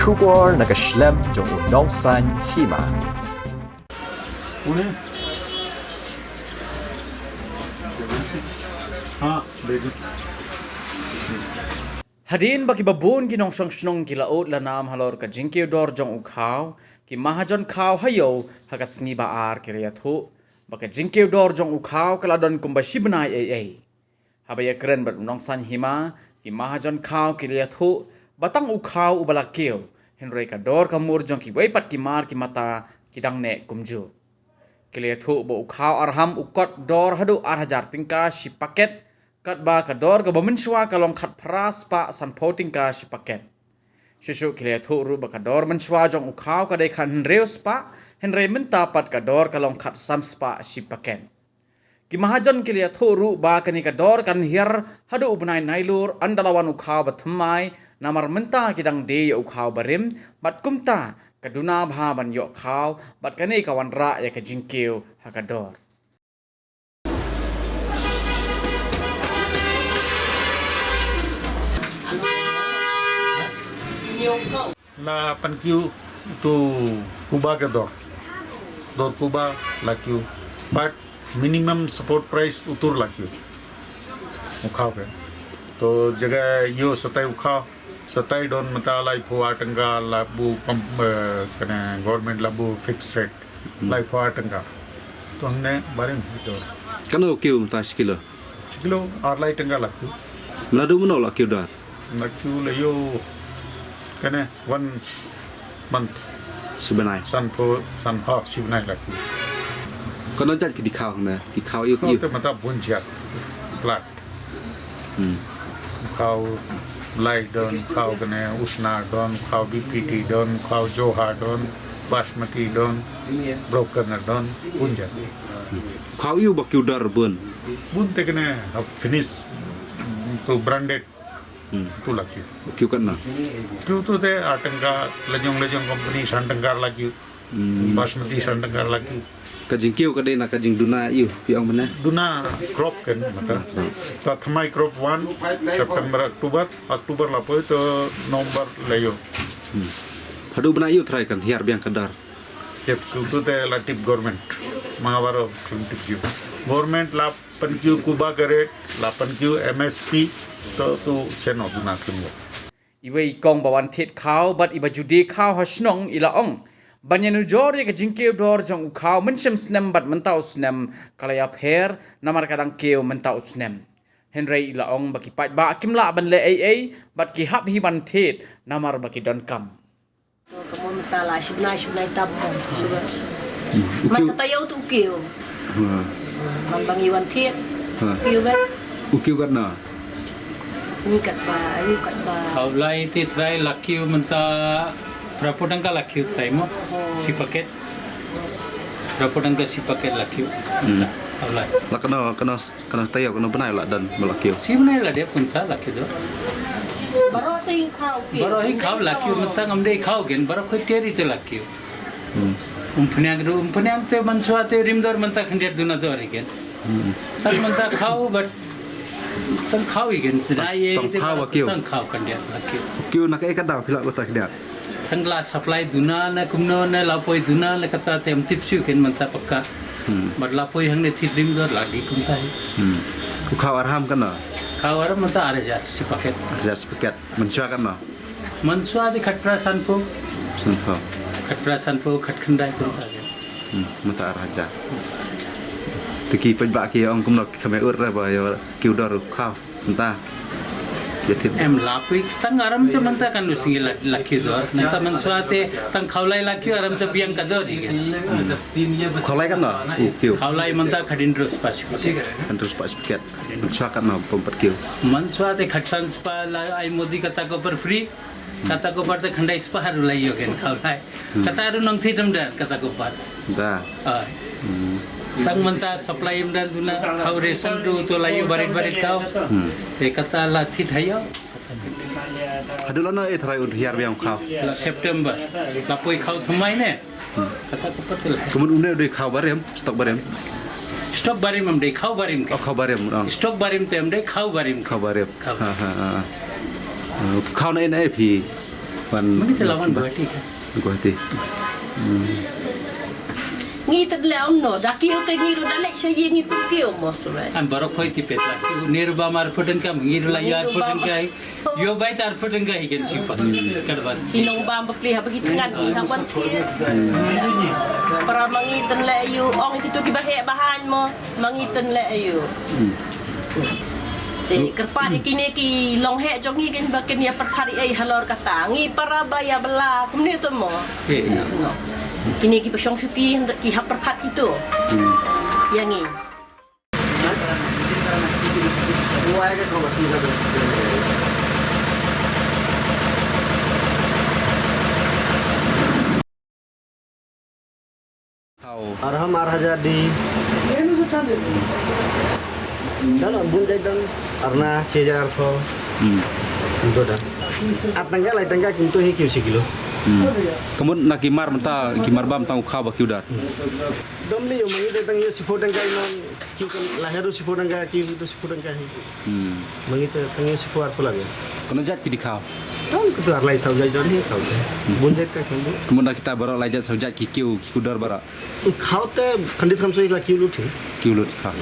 Schubor nakaschlem jong nongsan hima. Hadin bagi babun ginong song kilaot lanam halor ka jingkiw dor jong ukhaw ki mahajon khaw hayo hakas ni baar kiriyathu baka jingkiw dor jong ukhaw kaladon kumbashi benai ai habaya keren bat nong san hima ki mahajon khaw kiriyathu batang ukhaw ubalakiw henrei ka dor kamur jong ki weipat ki mar ki mata kidang ne kumju kiriyathu bo ukhaw arham ukot dor hadu 8,000 tingka si paket kat ba kador ka bamenswa kalong khat pras pa san poting ka si paket Shushu kilia thu ru ba kador menswa jong ukhaw ka dei khan reus pa henre menta pat kador kalong khat san spa si paket ki mahajon kilia thu ru ba kani kador kan hiar hadu ubnai nailur andalawan ukhaw bathmai namar menta kidang de ukhaw barim bat kumta kaduna bha ban yo khaw bat kani kawan ra ya ka jingkiu hakador La pankiu tu Cuba ke dor Cuba lakiu but minimum support price utur lakiu ukhaw ke to jaga yo satai ukhaw satai don mata lai phu atanga labu kana government labu fixed rate lai phu atanga to हमने बारे में तो Kano kiu mta sikilo. kilo ar lai tanga lakiu Ladu mno la kiu dar. lakiu le yo kana 1 month Sebenai. san ho sibnai lakiu Kano jat di kau na. Di kau yu kau yu. tu mata bunjat plat Hmm. kau lai don kau kena usna don kau BPT don kau Johar don basmati don broken don bunjat Kau yu ba kiu dar bun. bun te kena finish tu branded Hmm. tu lagi Kiu kan na. tu tu te atangka lejong company santangkar lagi basmati santangkar lagi Kajing kiu ka dei na kajing duna yu. Piang mana? duna crop kan mata ta thamai crop 1 September October la poi to November layo Hadu bena yu try kan hiar biang kadar. Yep, sutu te la tip government. Mangawaro tip you. Government la pankiu Cuba kare, la pankiu MSP to seno duna kimbo. Iwe ikong bawan tet kau bat iba judi kau hasnong ila ong. Banyanu jor ya kejingkiu dor jong ukau mensem snem bat mentau snem kalaya pher namar kadang keu mentau snem. Henry ila ong baki pat ba kimla ban le ai bat ki hap hi ban tet namar baki don kam. Kamu mentala sibnai tapong subas. Mata tayo tu kiu. Ha. Bang Iwan Thiet. Ha. Kiu kan. Kiu kan na. Ni kat ba. Haulai ti try lakiu menta prapodangka lakiu try mo si paket prapodangka si paket lakiu haulai La kena tayo kena benai la dan bala kiu. si mana lah dia punta lakiu do Baro tayo kau kiu. baro hi kau lakiu menta ngamde kau gen baro koi teri te lakiu umpunyang te mansua te rimdor menta khandiat duna do ri gen tak menta kau but tang kau igen dai Tang kau wa kiu. tang kau khandiat lakiu Kiu nak e kadar pila ko tak dia. tangla supply duna na kumno na lapoi duna na kata tem tipsu ken manta pakka but lapoi hangne thidrim dor lagi kumtai Ku kau arham kan na. khawar manta are ja si paket Jas paket mensua kan na. mansua di khatpra sanpo Sunpa. khatkhandai kumta ja Mata raja. Tiki pajba ki ong kumno kame ur ra ba yo kiu dar kau. Entah. Jadi em lapoi tang aram te manta kan usingi laki dor nanta mansua te tang khawlai laki aram te biang kador igen kau lai kan na. Kiu. khawlai manta khadin dros pas Kan terus pak paket. Mensua kan na pompat kiu. mansua te khatsan spa la ai modi kata ko per free kata ko par te khandai spa haru lai yo gen khawlai kata ru nong thidam dar kata ko par Dah. ai tang manta supply dan duna kau resan du to layu barit kau te kata la thit hayo Hadu lana e try un hiar biang kau. la September la poi kau thumai ne kata ko patil Kemun une de kau barem, stok barem. stock barim am dei kau barim Oh kau barem. stock barim te am dei kau barim Kau barem. Kau. Ha ha ha. Kau na pi Wan Mana terlawan Guwahati kan? Guwahati. Ngi tadla no, daki o te ngiru dalek siya ngi pukio mo surat. An barok koi tipet laki. Nirba mar puten ka, ngir la yar puten ka. Yo bai tar puten ka higen sipa. Kadban. Inong ba mapli ha bagi tangan ni haban tiya. Para mangitan le ayu, ong itu kibahe bahan mo, mangitan le ayu. Te kerpa di kini ki long he jong hi kan bakin ya perkhari ai halor kata ngi para baya bela kumni tu mo. No. Kini ki pasyong syuki hendak ki hap perkhat itu. Yang ni. Arham Arhaja di dalam bunjai dan arna cejar ko itu dah. Atangga lai tangga kintu he kiu sikilo. Kemun nak kimar menta kimar bam tang ukhaw ba kiudar. Domli yo mangi tang yo sipot tangga non kiu kan laheru sipot tangga kiu itu sipot tangga he. Mangi tang yo sipot arko lagi. Kono jat pi dikhaw. Tom kudu arlai saujai don he saujai. Bunjai ka kan. Kemun nak kita barok lajat saujat ki kiudar bara. Khao te khandit khamsoi la kiu lu thi. Kiulut khaw.